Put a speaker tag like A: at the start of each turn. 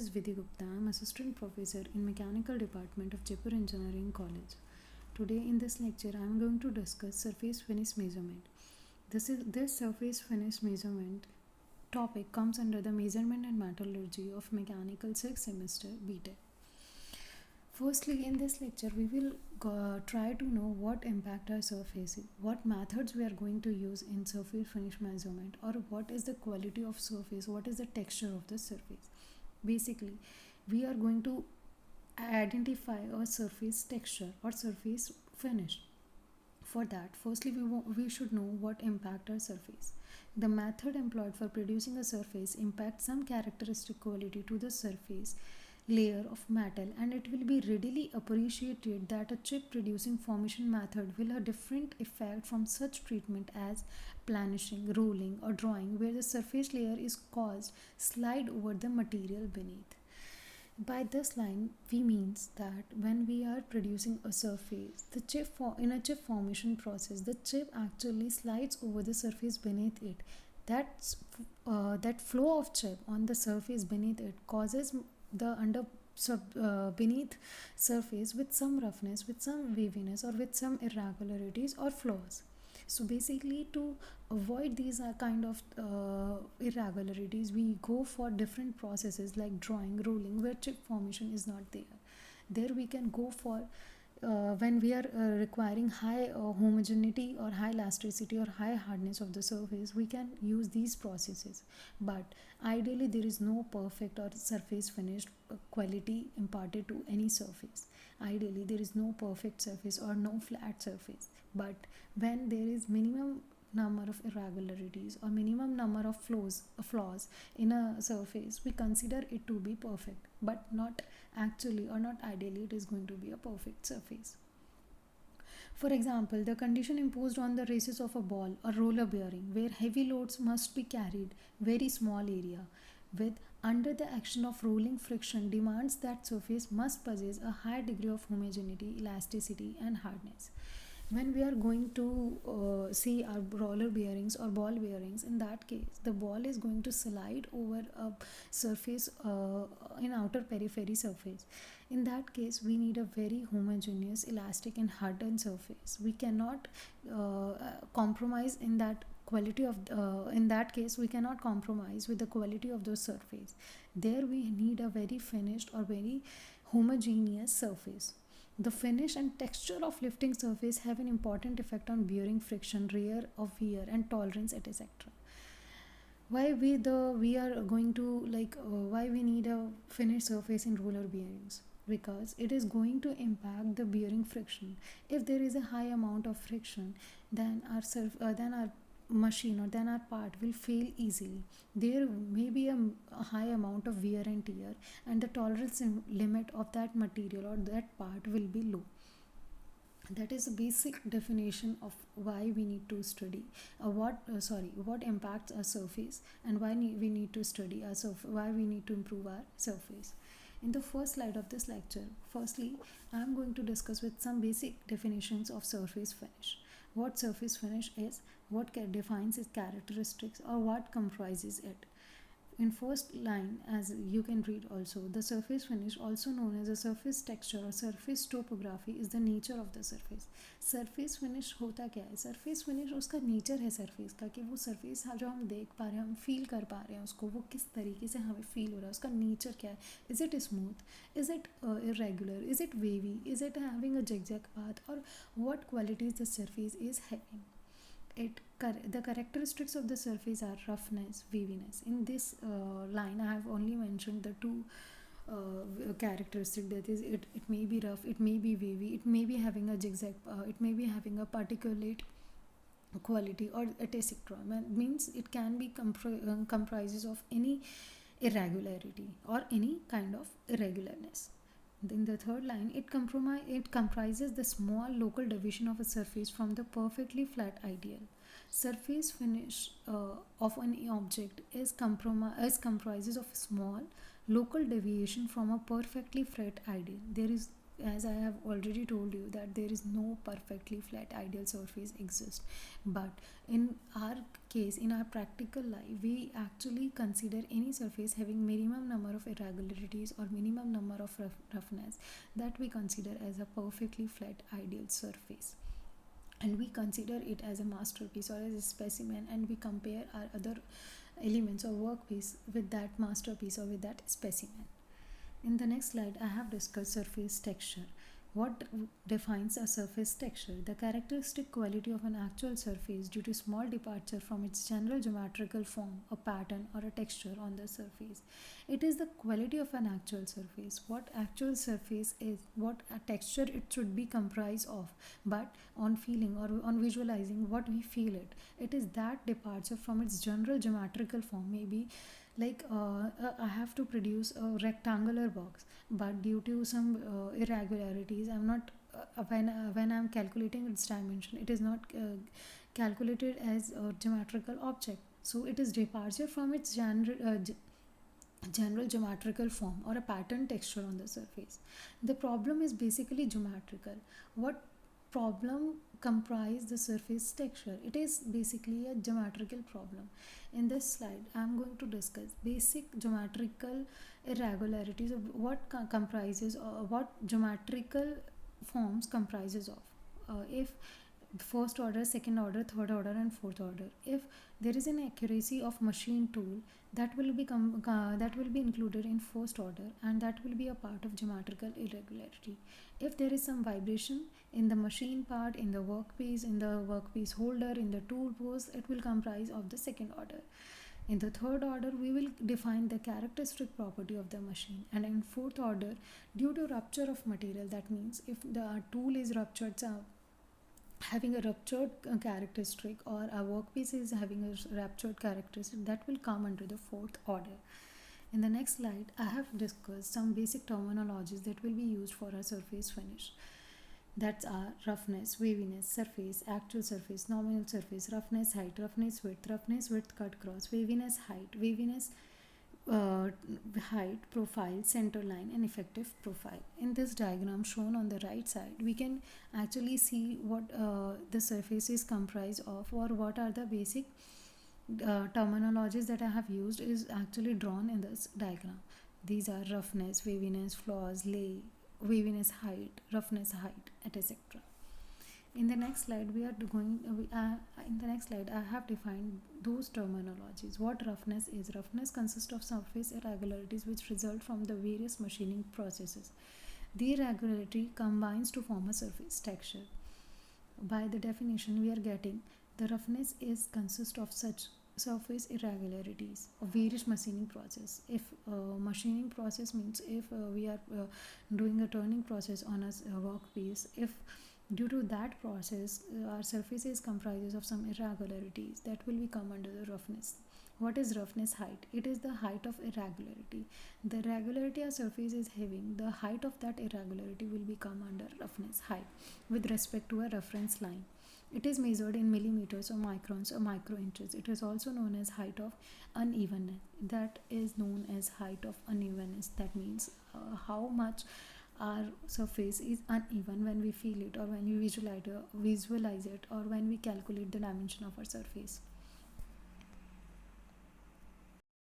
A: is Vidhi Gupta. I am assistant professor in mechanical department of Jaipur Engineering College. Today in this lecture I am going to discuss surface finish measurement. This surface finish measurement topic comes under the measurement and metallurgy of mechanical 6th semester BTech. Firstly, in this lecture, we will try to know what impact our surface, what methods we are going to use in surface finish measurement, or what is the quality of surface, what is the texture of the surface. Basically, we are going to identify a surface texture or surface finish. For that, firstly, we should know what impact our surface. The method employed for producing a surface impacts some characteristic quality to the surface layer of metal, and it will be readily appreciated that a chip producing formation method will have different effect from such treatment as planishing, rolling, or drawing, where the surface layer is caused slide over the material beneath. By this line, we means that when we are producing a surface, in a chip formation process, the chip actually slides over the surface beneath it. That flow of chip on the surface beneath it causes the beneath surface with some roughness, with some waviness, or with some irregularities or flaws. So basically, to avoid these kind of irregularities, we go for different processes like drawing, rolling, where chip formation is not there. There we can go for when we are requiring high homogeneity or high elasticity or high hardness of the surface, we can use these processes. But ideally, there is no perfect or surface finished quality imparted to any surface. Ideally, there is no perfect surface or no flat surface. But when there is minimum number of irregularities or minimum number of flaws in a surface, we consider it to be perfect, but not actually or not ideally it is going to be a perfect surface. For example, the condition imposed on the races of a ball or roller bearing, where heavy loads must be carried very small area with under the action of rolling friction, demands that surface must possess a high degree of homogeneity, elasticity, and hardness. When we are going to see our roller bearings or ball bearings, in that case the ball is going to slide over a surface in outer periphery surface. In that case, we need a very homogeneous, elastic, and hardened surface. We cannot compromise in that quality of in that case we cannot compromise with the quality of the surface. There we need a very finished or very homogeneous surface. The finish and texture of lifting surface have an important effect on bearing friction, rear of wear, and tolerance, etc. Why we are going to why we need a finished surface in roller bearings? Because it is going to impact the bearing friction. If there is a high amount of friction, then our machine or then our part will fail easily. There may be a high amount of wear and tear, and the tolerance limit of that material or that part will be low. That is a basic definition of why we need to study what impacts our surface, and we need to study why we need to improve our surface. In the first slide of this lecture, firstly, I am going to discuss with some basic definitions of surface finish. What surface finish is, what defines its characteristics, or what comprises it. In first line, as you can read also, the surface finish, also known as a surface texture or surface topography, is the nature of the surface. Surface finish होता क्या है? Surface finish उसका nature है surface का, कि वो surface जो हम देख पा रहे हैं, हम feel कर पा रहे हैं उसको, वो किस तरीके से हमें feel हो रहा है, उसका nature क्या है? Is it smooth? Is it irregular? Is it wavy? Is it having a zigzag path? Or what qualities the surface is having? The characteristics of the surface are roughness, waviness. In this line, I have only mentioned the two characteristics. That is, it may be rough, it may be wavy, it may be having a zigzag, it may be having a particulate quality, or etc. Means it can be comprises of any irregularity or any kind of irregularness. In the third line, it comprises the small local deviation of a surface from the perfectly flat ideal. Surface finish of an object is comprises of small local deviation from a perfectly flat ideal. There is as I have already told you that there is no perfectly flat ideal surface exist, but in our case, in our practical life, we actually consider any surface having minimum number of irregularities or minimum number of roughness, that we consider as a perfectly flat ideal surface, and we consider it as a masterpiece or as a specimen, and we compare our other elements or workpiece with that masterpiece or with that specimen. In the next slide, I have discussed surface texture. What defines a surface texture? The characteristic quality of an actual surface due to small departure from its general geometrical form, a pattern, or a texture on the surface. It is the quality of an actual surface. What actual surface is, what a texture it should be comprised of, but on feeling or on visualizing what we feel it. It is that departure from its general geometrical form, maybe like I have to produce a rectangular box, but due to some irregularities, I'm not when I'm calculating its dimension, it is not calculated as a geometrical object, so it is departure from its general geometrical form or a pattern texture on the surface. The problem is basically geometrical. What problem comprise the surface texture? It is basically a geometrical problem. In this slide, I am going to discuss basic geometrical irregularities of what comprises or what geometrical forms comprises of. If first order, second order, third order, and fourth order. If there is an accuracy of machine tool, that will be included in first order, and that will be a part of geometrical irregularity. If there is some vibration in the machine part, in the workpiece holder, in the tool post, it will comprise of the second order. In the third order, we will define the characteristic property of the machine, and in fourth order, due to rupture of material, that means if the tool is ruptured, having a ruptured characteristic, or a workpiece is having a ruptured characteristic, that will come under the fourth order. In the next slide, I have discussed some basic terminologies that will be used for a surface finish. That's our roughness, waviness, surface, actual surface, nominal surface, roughness, height, roughness width, cut cross, waviness, uh, height, profile, center line, and effective profile. In this diagram shown on the right side, we can actually see what the surface is comprised of, or what are the basic terminologies that I have used is actually drawn in this diagram. These are roughness, waviness, flaws, lay, waviness, height, roughness, height, etc. In the next slide, in the next slide, I have defined those terminologies. What roughness is? Roughness consists of surface irregularities which result from the various machining processes. The irregularity combines to form a surface texture. By the definition, we are getting the roughness is consist of such surface irregularities of various machining process. If machining process means if we are doing a turning process on a workpiece, if due to that process, our surfaces comprises of some irregularities, that will become under the roughness. What is roughness? Height. It is the height of irregularity. The irregularity a surface is having, the height of that irregularity will become under roughness, height, with respect to a reference line. It is measured in millimeters or microns or micro inches. It is also known as height of unevenness. That is known as height of unevenness. That means how much our surface is uneven when we feel it, or when we visualize it, or when we calculate the dimension of our surface.